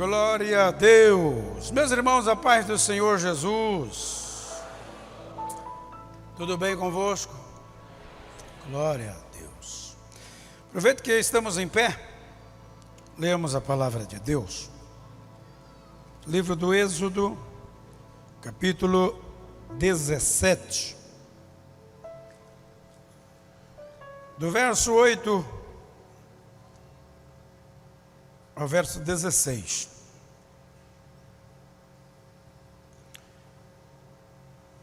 Glória a Deus. Meus irmãos, a paz do Senhor Jesus. Tudo bem convosco? Glória a Deus. Aproveito que estamos em pé. Leamos a palavra de Deus. Livro do Êxodo, capítulo 17. Do verso 8 ao verso 16.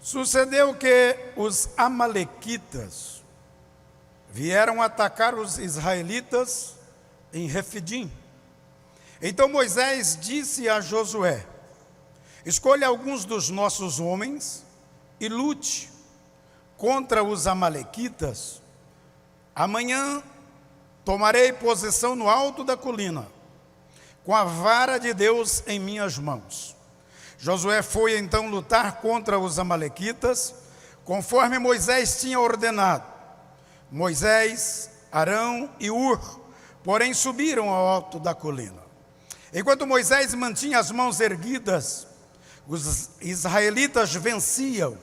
Sucedeu que os amalequitas vieram atacar os israelitas em Refidim. Então Moisés disse a Josué: escolha alguns dos nossos homens e lute contra os amalequitas. Amanhã tomarei posição no alto da colina, com a vara de Deus em minhas mãos. Josué foi então lutar contra os amalequitas, conforme Moisés tinha ordenado. Moisés, Arão e Hur, porém, subiram ao alto da colina. Enquanto Moisés mantinha as mãos erguidas, os israelitas venciam.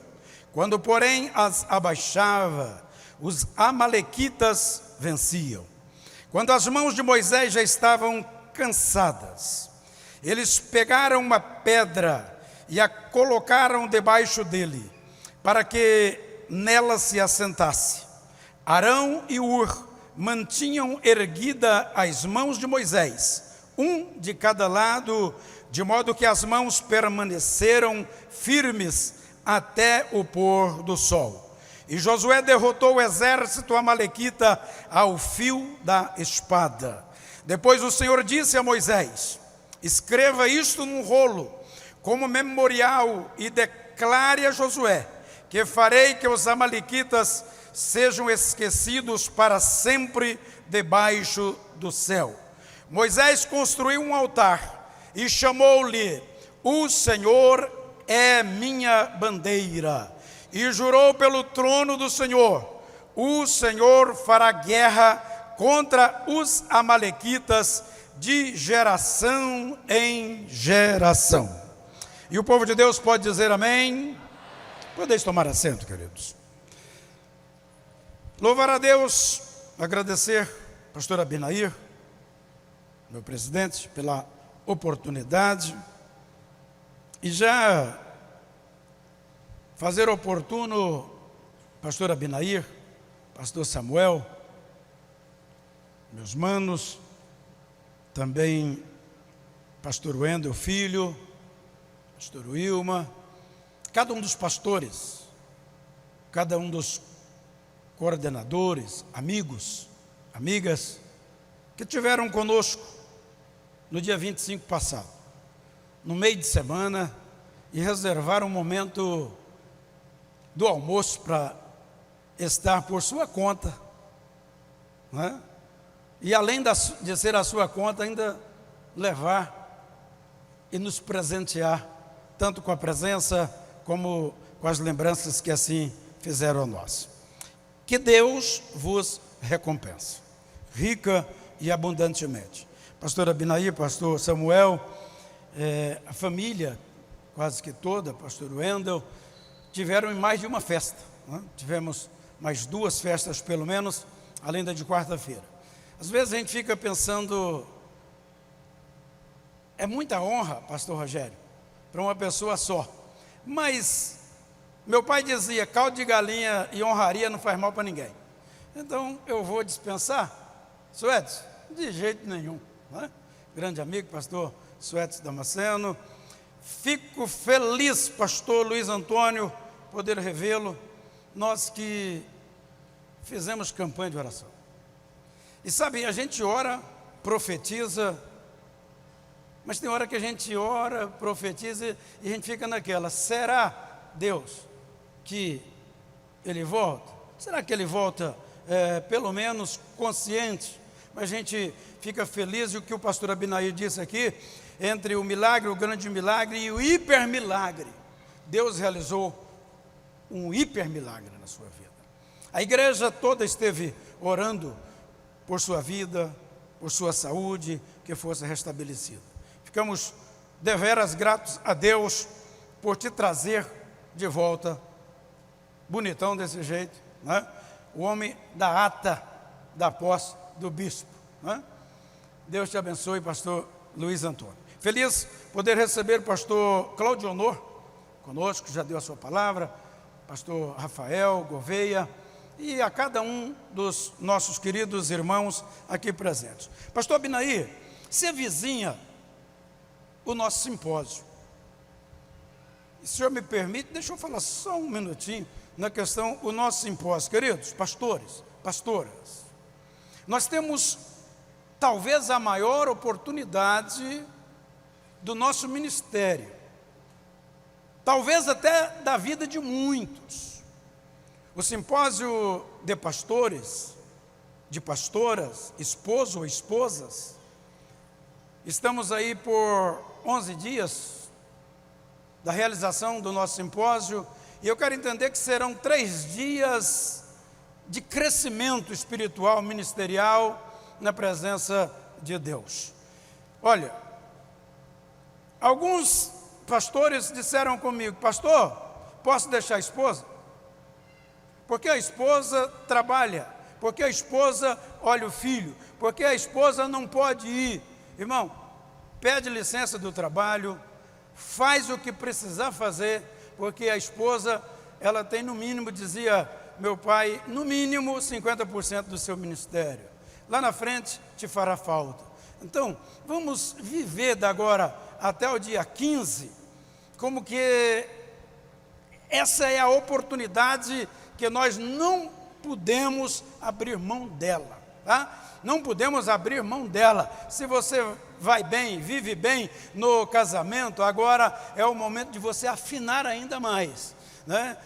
Quando, porém, as abaixava, os amalequitas venciam. Quando as mãos de Moisés já estavam cansadas, eles pegaram uma pedra e a colocaram debaixo dele, para que nela se assentasse. Arão e Hur mantinham erguida as mãos de Moisés, um de cada lado, de modo que as mãos permaneceram firmes até o pôr do sol. E Josué derrotou o exército amalequita ao fio da espada. Depois o Senhor disse a Moisés: escreva isto num rolo, como memorial, e declare a Josué que farei que os amalequitas sejam esquecidos para sempre debaixo do céu. Moisés construiu um altar e chamou-lhe: o Senhor é minha bandeira. E jurou pelo trono do Senhor: o Senhor fará guerra contra os amalequitas de geração em geração. E o povo de Deus pode dizer amém? Podeis tomar assento, queridos. Louvar a Deus, agradecer pastor Abinair, meu presidente, pela oportunidade, e já fazer oportuno pastor Abinair, pastor Samuel, meus manos, também pastor Wendel Filho, pastor Wilma, cada um dos pastores, cada um dos coordenadores, amigos, amigas, que tiveram conosco no dia 25 passado, no meio de semana, e reservaram um momento do almoço para estar por sua conta, não é? E além de ser a sua conta, ainda levar e nos presentear, tanto com a presença como com as lembranças que assim fizeram a nós. Que Deus vos recompense, rica e abundantemente. Pastor Abinair, pastor Samuel, a família, quase que toda, pastor Wendel, tiveram em mais de uma festa, né? Tivemos mais duas festas pelo menos, além da de quarta-feira. Às vezes a gente fica pensando, é muita honra, pastor Rogério, para uma pessoa só. Mas meu pai dizia: caldo de galinha e honraria não faz mal para ninguém. Então eu vou dispensar Suedes? De jeito nenhum, né? Grande amigo, pastor Suedes Damasceno. Fico feliz, pastor Luiz Antônio, poder revê-lo. Nós que fizemos campanha de oração. E sabe, a gente ora, profetiza, mas tem hora que a gente ora, profetiza e a gente fica naquela: será, Deus, que Ele volta? Será que Ele volta pelo menos consciente? Mas a gente fica feliz, e o que o pastor Abinair disse aqui, entre o milagre, o grande milagre e o hipermilagre, Deus realizou um hipermilagre na sua vida. A igreja toda esteve orando por sua vida, por sua saúde, que fosse restabelecida. ficamos deveras gratos a Deus por te trazer de volta, bonitão desse jeito, né? O homem da ata da posse do bispo, né? Deus te abençoe, pastor Luiz Antônio. Feliz poder receber o pastor Cláudio Honor conosco, já deu a sua palavra, pastor Rafael Gouveia, e a cada um dos nossos queridos irmãos aqui presentes. Pastor Abinaí, se avizinha o nosso simpósio. E se o senhor me permite, deixa eu falar só um minutinho na questão, o nosso simpósio. Queridos pastores, pastoras, nós temos talvez a maior oportunidade do nosso ministério, talvez até da vida de muitos. O simpósio de pastores, de pastoras, esposo ou esposas, estamos aí por 11 dias da realização do nosso simpósio, e eu quero entender que serão 3 dias de crescimento espiritual, ministerial, na presença de Deus. Olha, alguns pastores disseram comigo: pastor, posso deixar a esposa? Porque a esposa trabalha, porque a esposa olha o filho, porque a esposa não pode ir. Irmão, pede licença do trabalho, faz o que precisar fazer, porque a esposa, ela tem no mínimo, dizia meu pai, no mínimo 50% do seu ministério. Lá na frente te fará falta. Então, vamos viver da agora até o dia 15, como que essa é a oportunidade que nós não podemos abrir mão dela, tá? Não podemos abrir mão dela. Se você vai bem, vive bem no casamento, agora é o momento de você afinar ainda mais, né?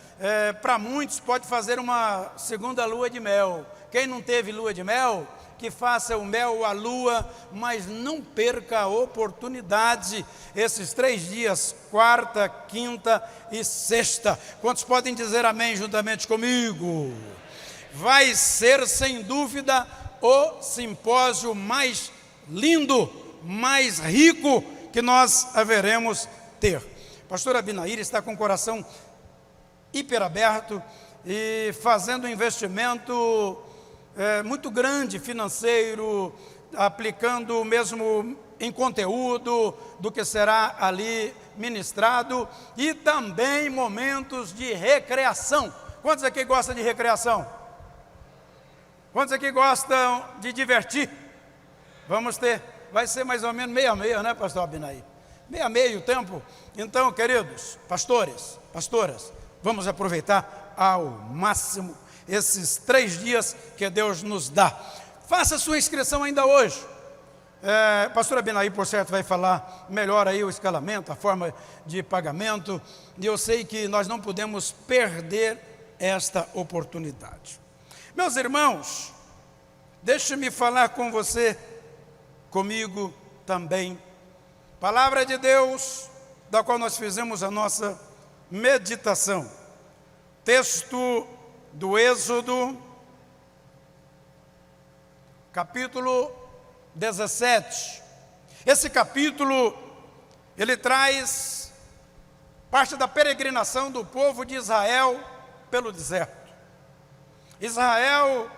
Para muitos pode fazer uma segunda lua de mel. Quem não teve lua de mel, que faça o mel à lua, mas não perca a oportunidade, esses 3 dias, quarta, quinta e sexta. Quantos podem dizer amém juntamente comigo? Vai ser, sem dúvida, o simpósio mais lindo, mais rico que nós haveremos ter. Pastor Abinaí está com o coração hiperaberto e fazendo um investimento muito grande, financeiro, aplicando mesmo em conteúdo do que será ali ministrado, e também momentos de recreação. Quantos aqui gostam de recreação? Quantos aqui gostam de divertir? Vamos ter, vai ser mais ou menos meio a meio, né, pastor Abinaí? Meio a meio o tempo. Então, queridos pastores, pastoras, vamos aproveitar ao máximo esses 3 dias que Deus nos dá. Faça sua inscrição ainda hoje. Pastor Abinaí, por certo, vai falar melhor aí o escalamento, a forma de pagamento, e eu sei que nós não podemos perder esta oportunidade. Meus irmãos, deixe-me falar com você, comigo também, palavra de Deus, da qual nós fizemos a nossa meditação. Texto do Êxodo, capítulo 17. Esse capítulo, ele traz parte da peregrinação do povo de Israel pelo deserto. Israel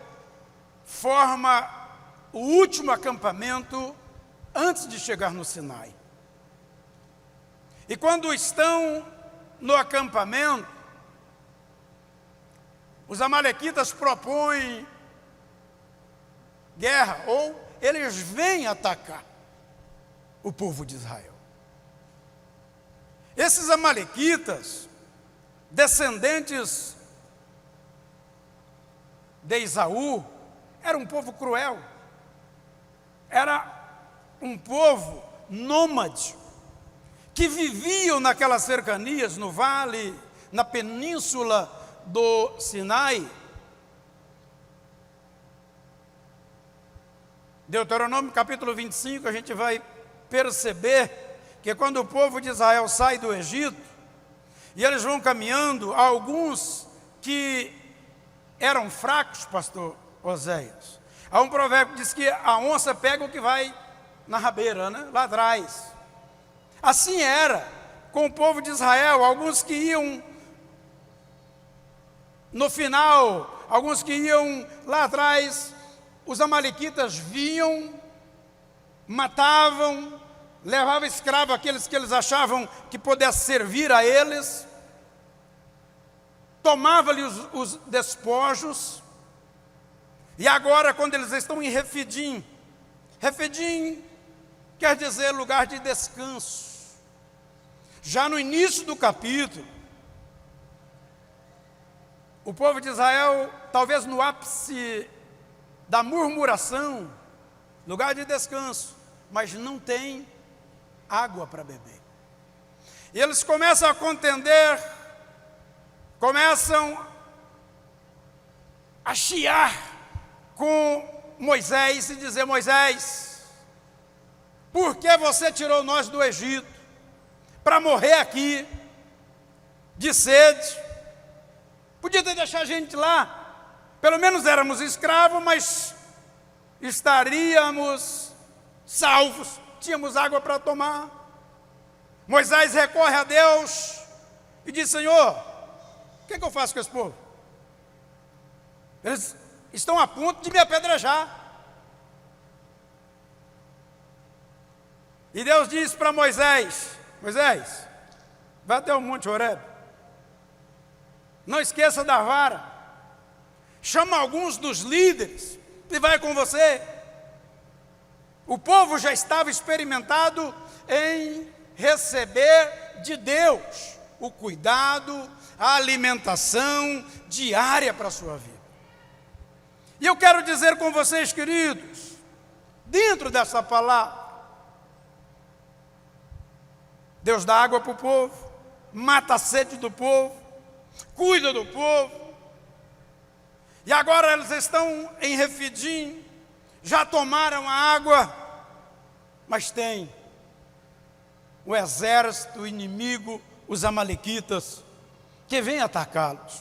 forma o último acampamento antes de chegar no Sinai. E quando estão no acampamento, os amalequitas propõem guerra, ou eles vêm atacar o povo de Israel. Esses amalequitas, descendentes de Esaú, era um povo cruel, era um povo nômade, que viviam naquelas cercanias, no vale, na península do Sinai. Deuteronômio capítulo 25, a gente vai perceber que quando o povo de Israel sai do Egito, e eles vão caminhando, alguns que eram fracos, pastor Oséias. Há um provérbio que diz que a onça pega o que vai na rabeira, né? Lá atrás. Assim era com o povo de Israel, alguns que iam no final, alguns que iam lá atrás, os amalequitas vinham, matavam, levavam escravo aqueles que eles achavam que pudesse servir a eles, tomava-lhe os despojos, e agora quando eles estão em Refidim, Refidim quer dizer lugar de descanso. Já no início do capítulo, o povo de Israel, talvez no ápice da murmuração, lugar de descanso, mas não tem água para beber. E eles começam a contender, começam a chiar com Moisés e dizer: Moisés, por que você tirou nós do Egito para morrer aqui de sede? Podia ter deixado a gente lá, pelo menos éramos escravos, mas estaríamos salvos, tínhamos água para tomar. Moisés recorre a Deus e diz: Senhor, o que eu faço com esse povo? Eles estão a ponto de me apedrejar. E Deus diz para Moisés: Moisés, vai até o Monte Horebe, não esqueça da vara, chama alguns dos líderes e vai com você. O povo já estava experimentado em receber de Deus o cuidado, a alimentação diária para a sua vida. E eu quero dizer com vocês, queridos, dentro dessa palavra, Deus dá água para o povo, mata a sede do povo, cuida do povo. E agora eles estão em Refidim, já tomaram a água, mas tem o exército inimigo, os amalequitas, que vem atacá-los.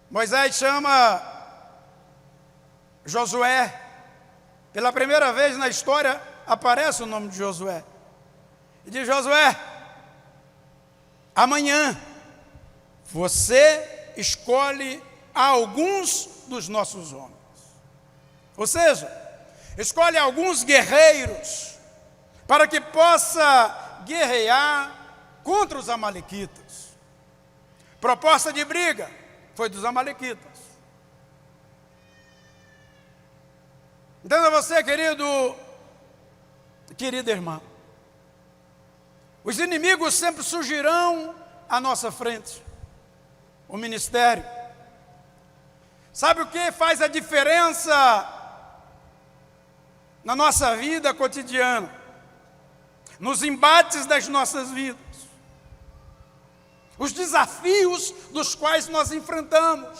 Moisés chama Josué. Pela primeira vez na história aparece o nome de Josué. E diz: Josué, amanhã você escolhe alguns dos nossos homens. Ou seja, escolhe alguns guerreiros para que possa guerrear contra os amalequitas. Proposta de briga foi dos amalequitas. Entenda você, querida irmã, os inimigos sempre surgirão à nossa frente. O ministério. Sabe o que faz a diferença na nossa vida cotidiana? Nos embates das nossas vidas. Os desafios dos quais nós enfrentamos.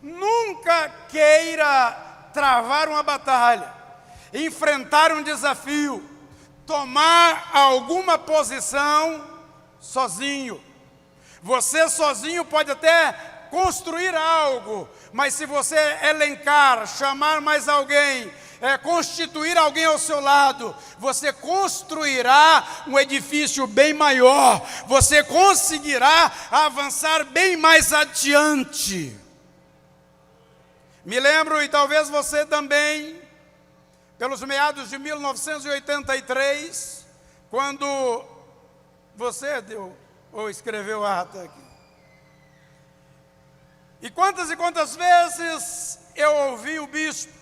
Nunca queira travar uma batalha, enfrentar um desafio, tomar alguma posição sozinho. Você sozinho pode até construir algo, mas se você elencar, chamar mais alguém, constituir alguém ao seu lado, você construirá um edifício bem maior, você conseguirá avançar bem mais adiante. Me lembro, e talvez você também, pelos meados de 1983, quando você deu ou escreveu a ata aqui. E quantas vezes eu ouvi o bispo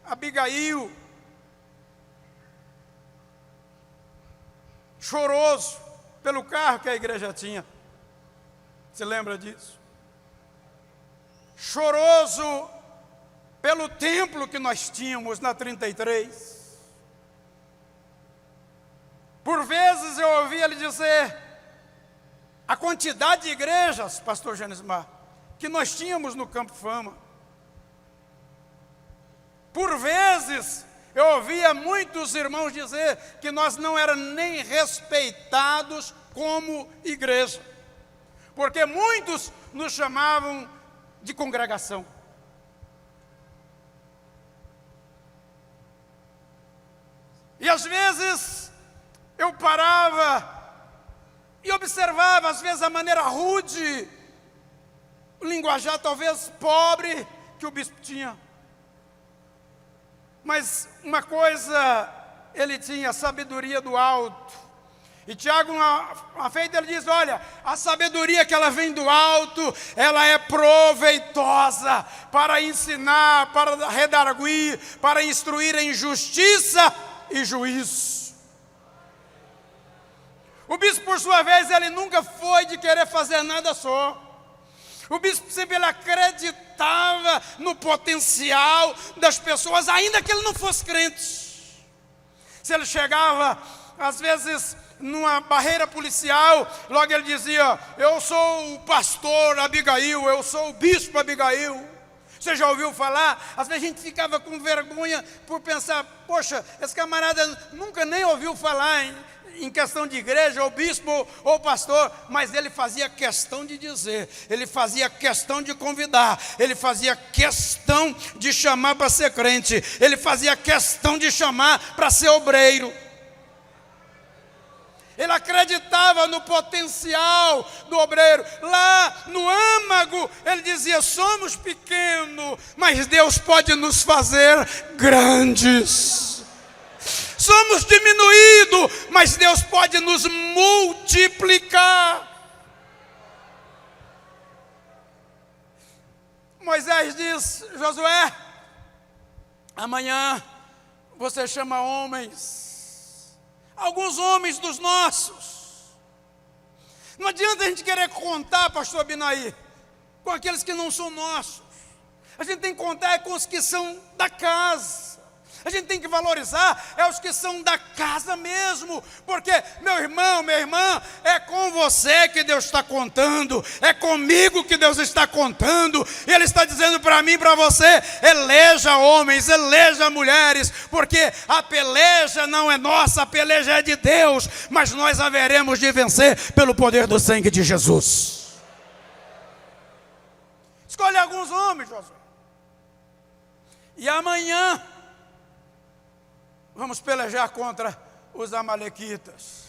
Abigail choroso pelo carro que a igreja tinha. Você lembra disso? Choroso pelo templo que nós tínhamos na 33. Por vezes eu ouvi ele dizer a quantidade de igrejas, pastor Genismar, que nós tínhamos no Campo Fama. Por vezes eu ouvia muitos irmãos dizer que nós não éramos nem respeitados como igreja, porque muitos nos chamavam de congregação. E às vezes eu parava e observava, às vezes, a maneira rude, o linguajar talvez pobre que o bispo tinha. Mas uma coisa ele tinha, a sabedoria do alto. E Tiago, uma feita, ele diz, olha, a sabedoria que ela vem do alto, ela é proveitosa para ensinar, para redarguir, para instruir em justiça e juízo. O bispo, por sua vez, ele nunca foi de querer fazer nada só. O bispo sempre ele acreditava no potencial das pessoas, ainda que ele não fosse crente. Se ele chegava, às vezes, numa barreira policial, logo ele dizia, eu sou o pastor Abigail, eu sou o bispo Abigail. Você já ouviu falar? Às vezes a gente ficava com vergonha por pensar, poxa, esse camarada nunca nem ouviu falar em questão de igreja, ou bispo, ou pastor, mas ele fazia questão de dizer, ele fazia questão de convidar, ele fazia questão de chamar para ser crente, ele fazia questão de chamar para ser obreiro. Ele acreditava no potencial do obreiro. Lá no âmago, ele dizia, somos pequenos, mas Deus pode nos fazer grandes. Somos diminuídos, mas Deus pode nos multiplicar. Moisés diz, Josué, amanhã você chama homens, alguns homens dos nossos. Não adianta a gente querer contar, pastor Abinaí, com aqueles que não são nossos. A gente tem que contar com os que são da casa. A gente tem que valorizar os que são da casa mesmo, porque, meu irmão, minha irmã, é com você que Deus está contando, é comigo que Deus está contando, e Ele está dizendo para mim e para você, eleja homens, eleja mulheres, porque a peleja não é nossa, a peleja é de Deus, mas nós haveremos de vencer pelo poder do sangue de Jesus. Escolhe alguns homens, Josué, e amanhã vamos pelejar contra os amalequitas.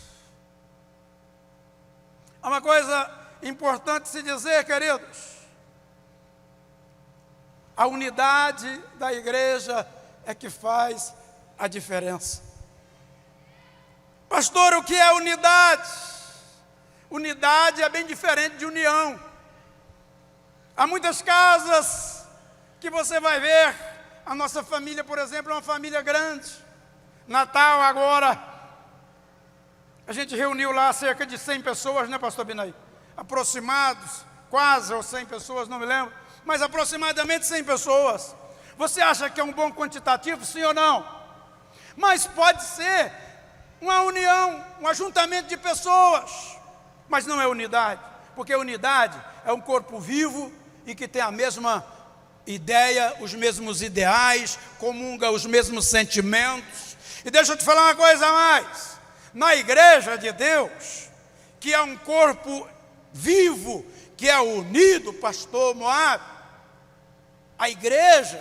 Há uma coisa importante se dizer, queridos. A unidade da igreja é que faz a diferença. Pastor, o que é unidade? Unidade é bem diferente de união. Há muitas casas que você vai ver, a nossa família, por exemplo, é uma família grande. Natal agora, a gente reuniu lá cerca de 100 pessoas, né, pastor Abinaí? Aproximados, quase, ou 100 pessoas, não me lembro, mas aproximadamente 100 pessoas. Você acha que é um bom quantitativo, sim ou não? Mas pode ser uma união, um ajuntamento de pessoas, mas não é unidade, porque unidade é um corpo vivo e que tem a mesma ideia, os mesmos ideais, comunga os mesmos sentimentos. E deixa eu te falar uma coisa a mais. Na igreja de Deus, que é um corpo vivo, que é unido, pastor Moab, a igreja,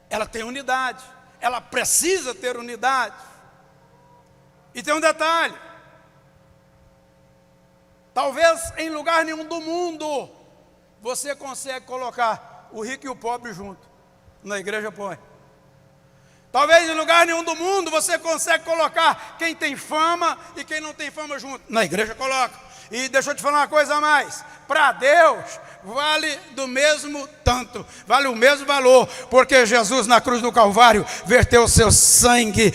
ela tem unidade. Ela precisa ter unidade. E tem um detalhe. Talvez em lugar nenhum do mundo, você consegue colocar o rico e o pobre junto. Na igreja põe. Talvez em lugar nenhum do mundo você consegue colocar quem tem fama e quem não tem fama junto. Na igreja coloca. E deixa eu te falar uma coisa a mais. Para Deus vale do mesmo tanto, vale o mesmo valor, porque Jesus na cruz do Calvário verteu o seu sangue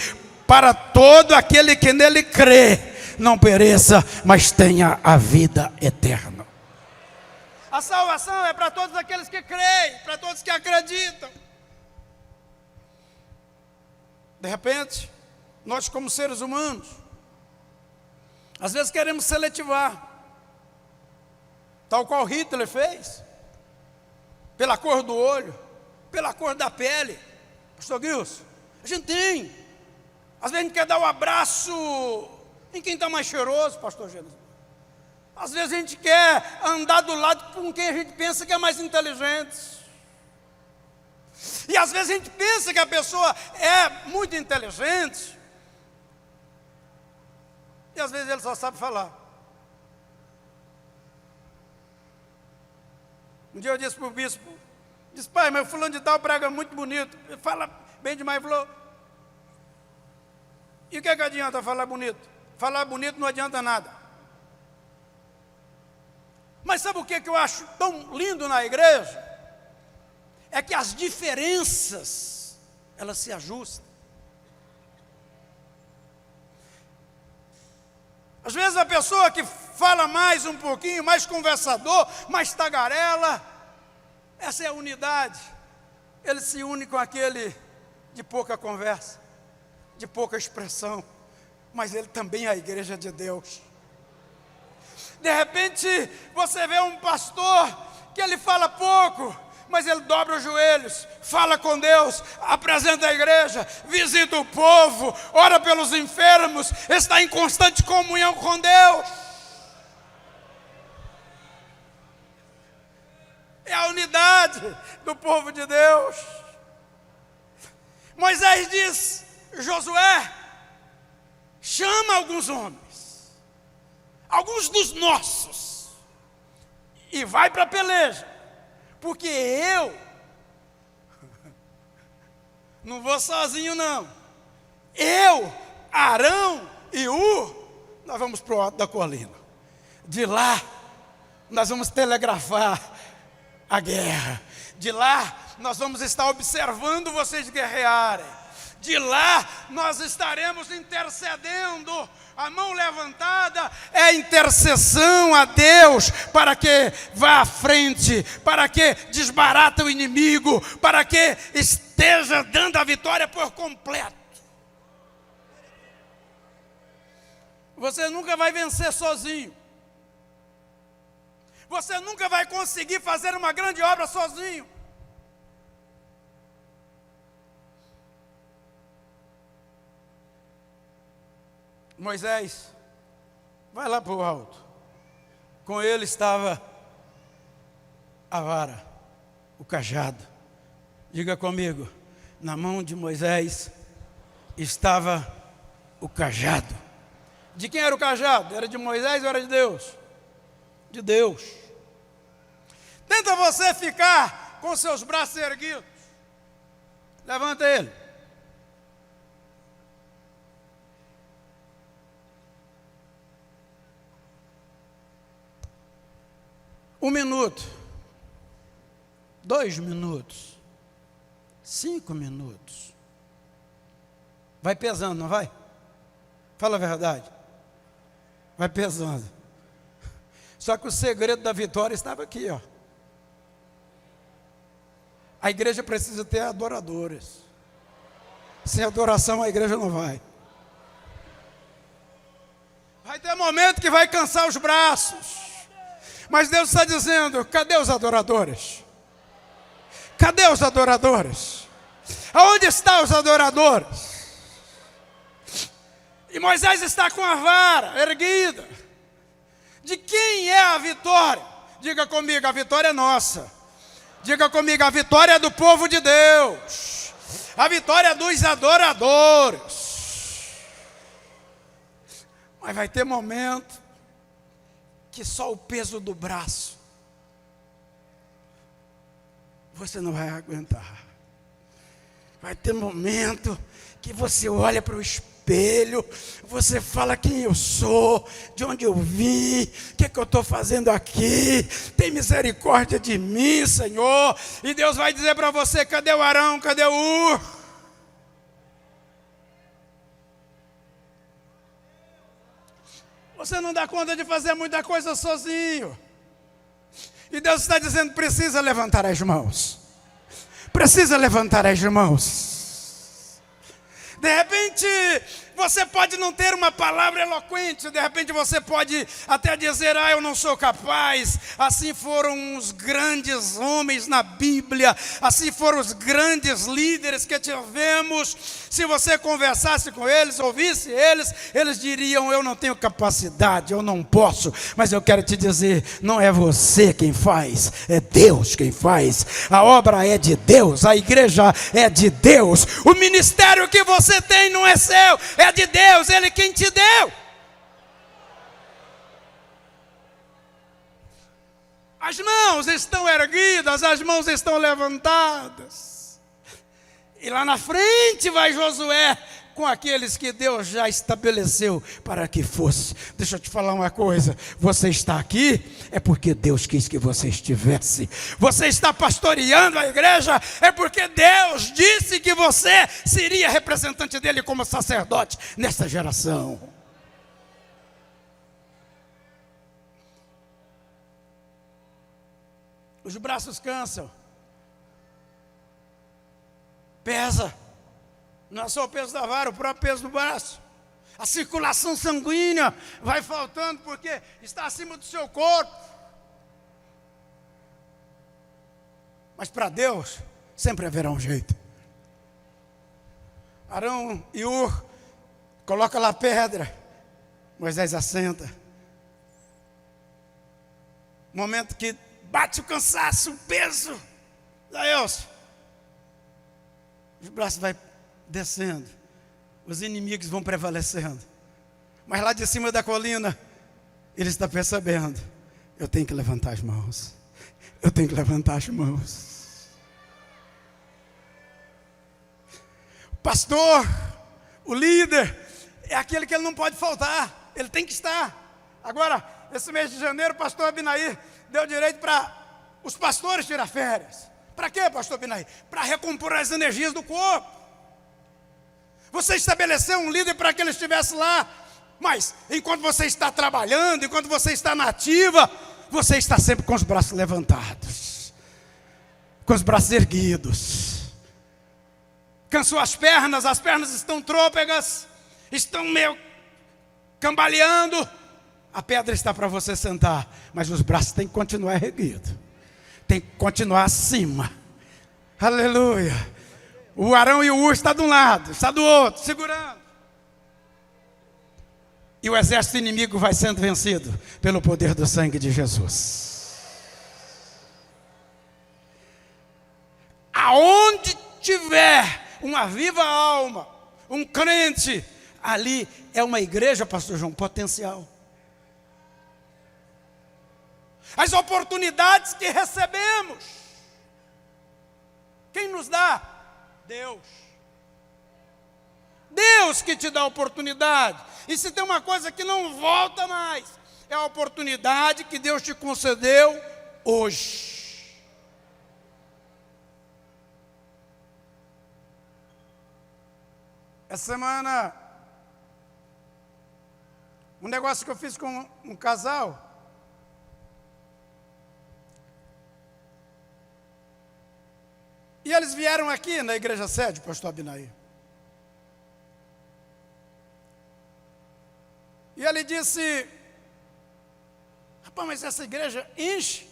para todo aquele que nele crê, não pereça, mas tenha a vida eterna. A salvação é para todos aqueles que creem, para todos que acreditam. De repente, nós como seres humanos, às vezes queremos seletivar, tal qual Hitler fez, pela cor do olho, pela cor da pele. Pastor Gilson, a gente tem, às vezes a gente quer dar um abraço em quem está mais cheiroso, pastor Jesus. Às vezes a gente quer andar do lado com quem a gente pensa que é mais inteligente. E às vezes a gente pensa que a pessoa é muito inteligente, E às vezes ele só sabe falar. Um dia eu disse para o bispo, disse, pai, mas o fulano de tal prega muito bonito, ele fala bem demais. Ele falou, e o que adianta falar bonito? Falar bonito não adianta nada. Mas sabe o que eu acho tão lindo na igreja? É que as diferenças, elas se ajustam. Às vezes a pessoa que fala mais um pouquinho, mais conversador, mais tagarela, essa é a unidade. Ele se une com aquele de pouca conversa, de pouca expressão, mas ele também é a igreja de Deus. De repente, você vê um pastor que ele fala pouco, mas ele dobra os joelhos, fala com Deus, apresenta a igreja, visita o povo, ora pelos enfermos, está em constante comunhão com Deus. É a unidade do povo de Deus. Moisés diz, Josué, chama alguns homens, alguns dos nossos, e vai para a peleja. Porque eu não vou sozinho não. Eu, Arão e nós vamos para o alto da colina. De lá, nós vamos telegrafar a guerra. De lá, nós vamos estar observando vocês guerrearem. De lá, nós estaremos intercedendo. A mão levantada é intercessão a Deus para que vá à frente, para que desbarata o inimigo, para que esteja dando a vitória por completo. Você nunca vai vencer sozinho. Você nunca vai conseguir fazer uma grande obra sozinho. Moisés, vai lá para o alto. Com ele estava a vara, o cajado. Diga comigo, na mão de Moisés estava o cajado. De quem era o cajado? Era de Moisés ou era de Deus? De Deus. Tenta você ficar com seus braços erguidos. Levanta ele. Um minuto, 2 minutos, 5 minutos. Vai pesando, não vai? Fala a verdade. Vai pesando. Só que o segredo da vitória estava aqui, ó. A igreja precisa ter adoradores. Sem adoração a igreja não vai. Vai ter momento que vai cansar os braços. Mas Deus está dizendo, cadê os adoradores? Cadê os adoradores? Aonde estão os adoradores? E Moisés está com a vara erguida. De quem é a vitória? Diga comigo, a vitória é nossa. Diga comigo, a vitória é do povo de Deus. A vitória é dos adoradores. Mas vai ter momento que só o peso do braço você não vai aguentar. Vai ter momento que você olha para o espelho, você fala quem eu sou, de onde eu vim, o que eu estou fazendo aqui, tem misericórdia de mim, Senhor. E Deus vai dizer para você, cadê o Arão, cadê o Ur? Você não dá conta de fazer muita coisa sozinho. E Deus está dizendo, precisa levantar as mãos. Precisa levantar as mãos. De repente, você pode não ter uma palavra eloquente. De repente você pode até dizer, eu não sou capaz. Assim foram os grandes homens na Bíblia. Assim foram os grandes líderes que tivemos. Se você conversasse com eles, ouvisse eles, eles diriam, eu não tenho capacidade, eu não posso. Mas eu quero te dizer, não é você quem faz, é Deus quem faz. A obra é de Deus, a igreja é de Deus. O ministério que você tem não é seu, é de Deus, Ele quem te deu. As mãos estão erguidas, as mãos estão levantadas. E lá na frente vai Josué com aqueles que Deus já estabeleceu para que fosse. Deixa eu te falar uma coisa, você está aqui é porque Deus quis que você estivesse. Você está pastoreando a igreja é porque Deus disse que você seria representante dele como sacerdote nesta geração. Os braços cansam, pesa. Não é só o peso da vara, o próprio peso do braço. A circulação sanguínea vai faltando porque está acima do seu corpo. Mas para Deus sempre haverá um jeito. Arão e Ur coloca lá a pedra, Moisés assenta. Momento que bate o cansaço, o peso. Deus, os braços vai descendo, os inimigos vão prevalecendo, mas lá de cima da colina, ele está percebendo, eu tenho que levantar as mãos, eu tenho que levantar as mãos. O pastor, o líder, é aquele que ele não pode faltar, ele tem que estar. Agora, esse mês de janeiro, o pastor Abinaí deu direito para os pastores tirar férias. Para quê, pastor Abinaí? Para recompor as energias do corpo. Você estabeleceu um líder para que ele estivesse lá, mas enquanto você está trabalhando, enquanto você está na ativa, você está sempre com os braços levantados, com os braços erguidos. Cansou as pernas estão trôpegas, estão meio cambaleando. A pedra está para você sentar, mas os braços têm que continuar erguidos, tem que continuar acima. Aleluia. O Arão e o Ur está de um lado, está do outro, segurando. E o exército inimigo vai sendo vencido pelo poder do sangue de Jesus. Aonde tiver uma viva alma, um crente, ali é uma igreja, pastor João, potencial. As oportunidades que recebemos, quem nos dá? Deus. Deus que te dá a oportunidade. E se tem uma coisa que não volta mais, é a oportunidade que Deus te concedeu hoje. Essa semana, um negócio que eu fiz com um casal. E eles vieram aqui na igreja sede, pastor Abinaí. E ele disse, rapaz, mas essa igreja enche?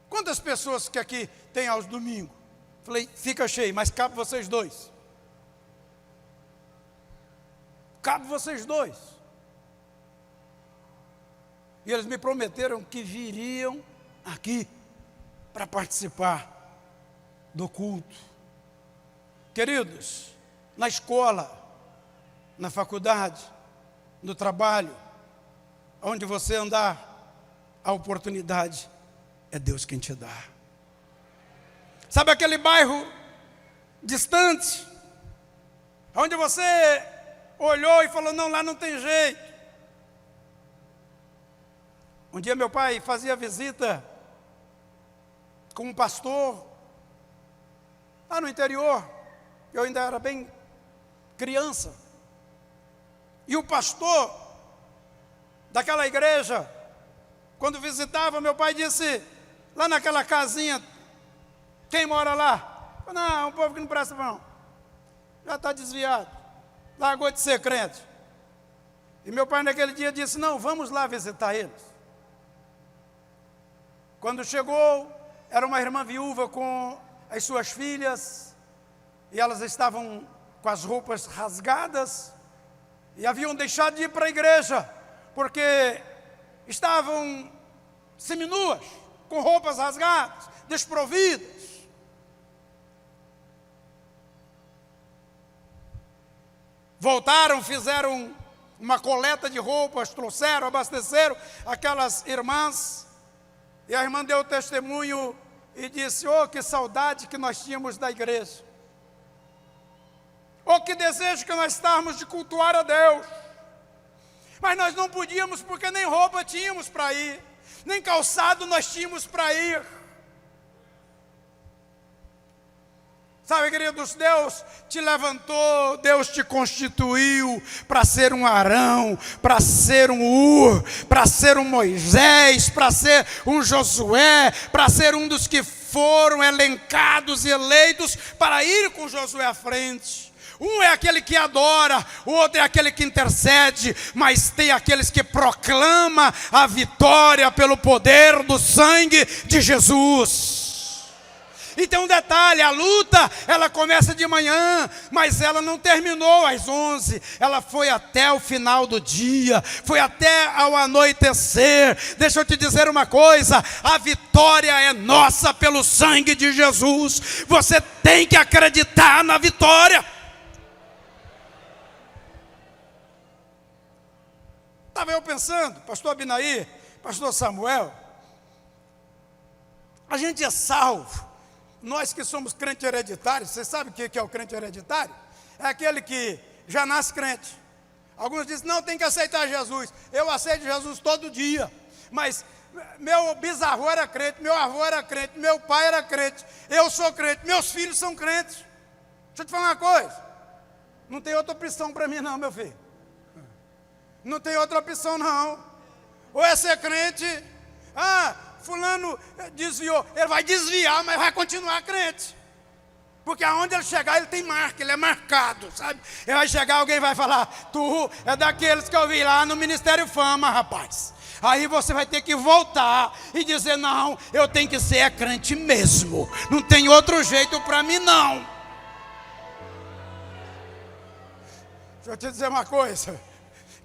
Quantas pessoas que aqui tem aos domingos? Falei, fica cheio, mas cabe vocês dois. Cabe vocês dois. E eles me prometeram que viriam aqui para participar do culto. Queridos, na escola, na faculdade, no trabalho, onde você andar, a oportunidade é Deus quem te dá. Sabe aquele bairro distante, onde você olhou e falou, não, lá não tem jeito. Um dia meu pai fazia visita com um pastor lá no interior, eu ainda era bem criança, e o pastor daquela igreja, quando visitava, meu pai disse, lá naquela casinha, quem mora lá? Não, um povo que não presta não, já está desviado, largou de ser crente. E meu pai naquele dia disse, não, vamos lá visitar eles. Quando chegou, era uma irmã viúva com as suas filhas, e elas estavam com as roupas rasgadas, e haviam deixado de ir para a igreja, porque estavam seminuas, com roupas rasgadas, desprovidas. Voltaram, fizeram uma coleta de roupas, trouxeram, abasteceram aquelas irmãs, E a irmã deu testemunho e disse: oh, que saudade que nós tínhamos da igreja. Oh, que desejo que nós estávamos de cultuar a Deus. Mas nós não podíamos porque nem roupa tínhamos para ir, nem calçado nós tínhamos para ir. Sabe, queridos, Deus te levantou, Deus te constituiu para ser um Arão, para ser um Ur, para ser um Moisés, para ser um Josué, para ser um dos que foram elencados e eleitos para ir com Josué à frente. Um é aquele que adora, o outro é aquele que intercede, mas tem aqueles que proclamam a vitória pelo poder do sangue de Jesus. E tem um detalhe, a luta, ela começa de manhã, mas ela não terminou às 11, ela foi até o final do dia, foi até ao anoitecer. Deixa eu te dizer uma coisa, a vitória é nossa pelo sangue de Jesus. Você tem que acreditar na vitória. Estava eu pensando, pastor Abinaí, pastor Samuel, a gente é salvo. Nós que somos crente hereditário, você sabe o que é o crente hereditário? É aquele que já nasce crente. Alguns dizem, não, tem que aceitar Jesus. Eu aceito Jesus todo dia. Mas meu bisavô era crente, meu avô era crente, meu pai era crente, eu sou crente, meus filhos são crentes. Deixa eu te falar uma coisa. Não tem outra opção para mim não, meu filho. Não tem outra opção não. Ou é ser crente, fulano desviou, ele vai desviar, mas vai continuar crente. Porque aonde ele chegar, ele tem marca, ele é marcado, sabe? Ele vai chegar, alguém vai falar, tu é daqueles que eu vi lá no Ministério Fama, rapaz. Aí você vai ter que voltar e dizer, não, eu tenho que ser crente mesmo. Não tem outro jeito para mim não. Deixa eu te dizer uma coisa.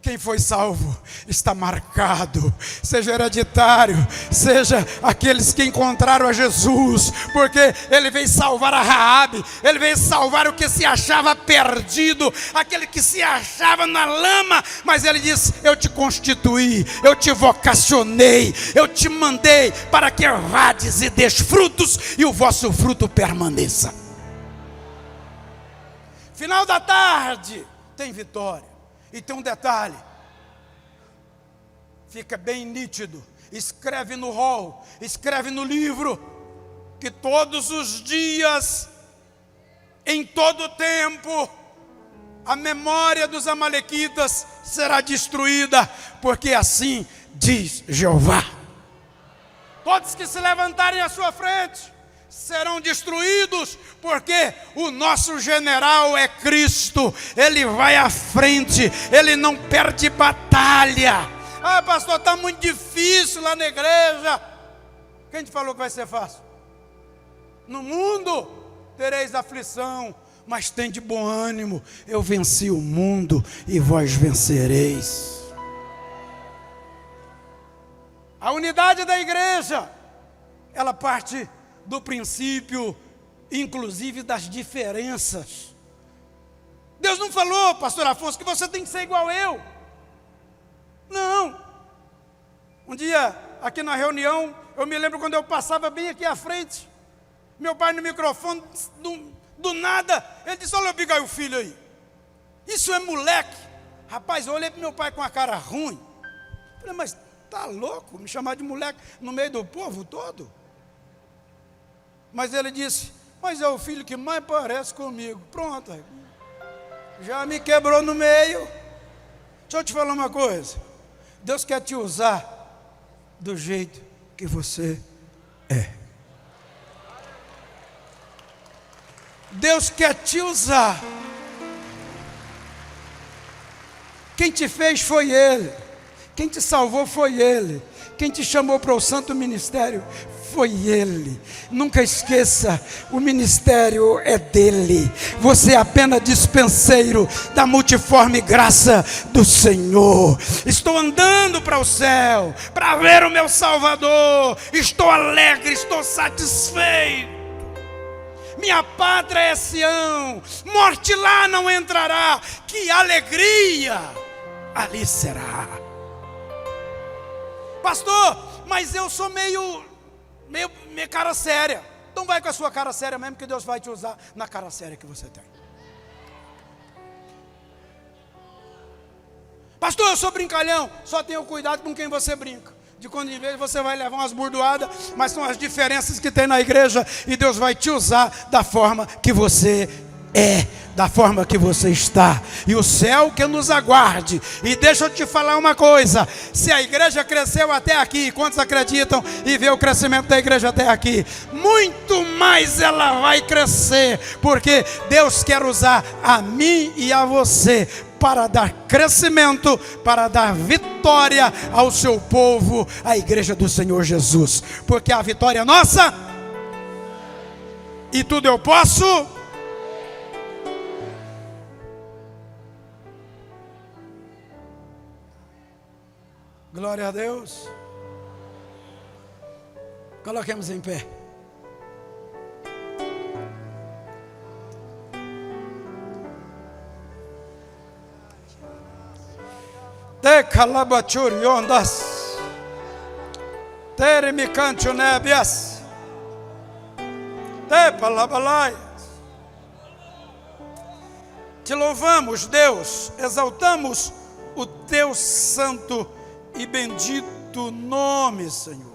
Quem foi salvo está marcado, seja hereditário, seja aqueles que encontraram a Jesus, porque Ele veio salvar a Raabe, Ele veio salvar o que se achava perdido, aquele que se achava na lama, mas Ele diz, eu te constituí, eu te vocacionei, eu te mandei para que vades e des frutos, e o vosso fruto permaneça. Final da tarde, tem vitória. E tem um detalhe, fica bem nítido, escreve no rol, escreve no livro, que todos os dias, em todo tempo, a memória dos amalequitas será destruída, porque assim diz Jeová. Todos que se levantarem à sua frente serão destruídos, porque o nosso general é Cristo, Ele vai à frente, Ele não perde batalha. Ah, pastor, está muito difícil lá na igreja. Quem te falou que vai ser fácil? No mundo tereis aflição, mas tem de bom ânimo, eu venci o mundo e vós vencereis. A unidade da igreja, ela parte do princípio, inclusive das diferenças. Deus não falou, pastor Afonso, que você tem que ser igual eu. Não. Um dia, aqui na reunião, eu me lembro quando eu passava bem aqui à frente, meu pai no microfone, do nada, ele disse, olha o Abigail, filho aí, isso é moleque. Rapaz, eu olhei para meu pai com a cara ruim, falei, mas tá louco, me chamar de moleque no meio do povo todo? Mas ele disse, mas é o filho que mais parece comigo. Pronto, já me quebrou no meio. Deixa eu te falar uma coisa, Deus quer te usar do jeito que você é. Deus quer te usar. Quem te fez foi Ele, quem te salvou foi Ele, quem te chamou para o santo ministério foi Ele. Nunca esqueça, o ministério é dele. Você é apenas dispenseiro da multiforme graça do Senhor. Estou andando para o céu, para ver o meu Salvador. Estou alegre, estou satisfeito. Minha pátria é Sião, morte lá não entrará. Que alegria ali será. Pastor, mas eu sou meio meio cara séria. Então vai com a sua cara séria mesmo, que Deus vai te usar na cara séria que você tem. Pastor, eu sou brincalhão. Só tenha cuidado com quem você brinca. De quando em vez você vai levar umas burdoadas, mas são as diferenças que tem na igreja, e Deus vai te usar da forma que você é, da forma que você está, e o céu que nos aguarde. E deixa eu te falar uma coisa: se a igreja cresceu até aqui, quantos acreditam e vê o crescimento da igreja até aqui? Muito mais ela vai crescer, porque Deus quer usar a mim e a você para dar crescimento, para dar vitória ao seu povo, a igreja do Senhor Jesus, porque a vitória é nossa, e tudo eu posso. Glória a Deus. Coloquemos em pé. Te calabachuriondas, teremicancho nebias, te palabalaias. Te louvamos, Deus, exaltamos o teu santo e bendito nome, Senhor.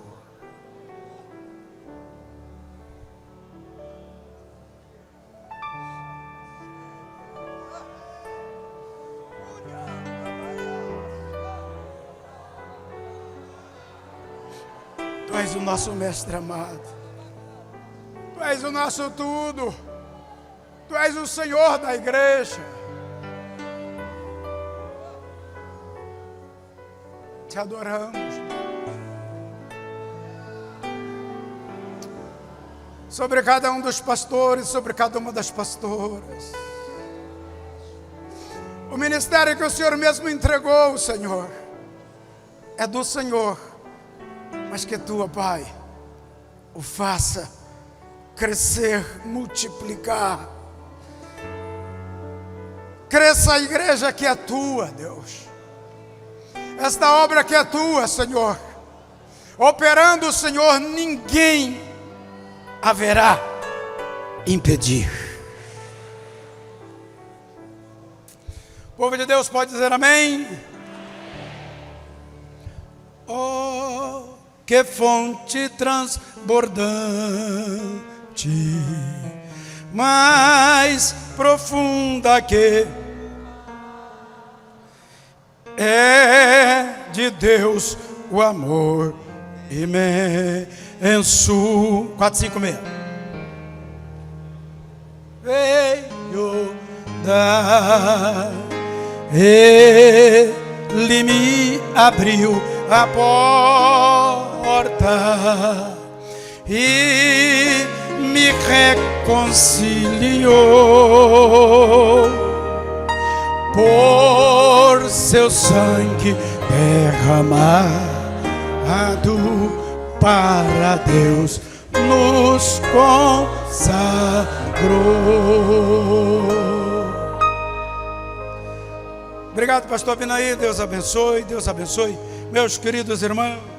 Tu és o nosso mestre amado, Tu és o nosso tudo, Tu és o Senhor da igreja. Te adoramos, sobre cada um dos pastores, sobre cada uma das pastoras, o ministério que o Senhor mesmo entregou, Senhor, é do Senhor, mas que Tu, ó Pai, o faça crescer, multiplicar. Cresça a igreja que é Tua, Deus. Esta obra que é Tua, Senhor, operando, Senhor, ninguém haverá impedir. O povo de Deus pode dizer amém? Oh, que fonte transbordante, mais profunda que é de Deus o amor imenso. 456. Veio dar, Ele me abriu a porta e me reconciliou por seu sangue derramado para Deus nos consagrou. Obrigado, pastor Pinaí. Deus abençoe, meus queridos irmãos.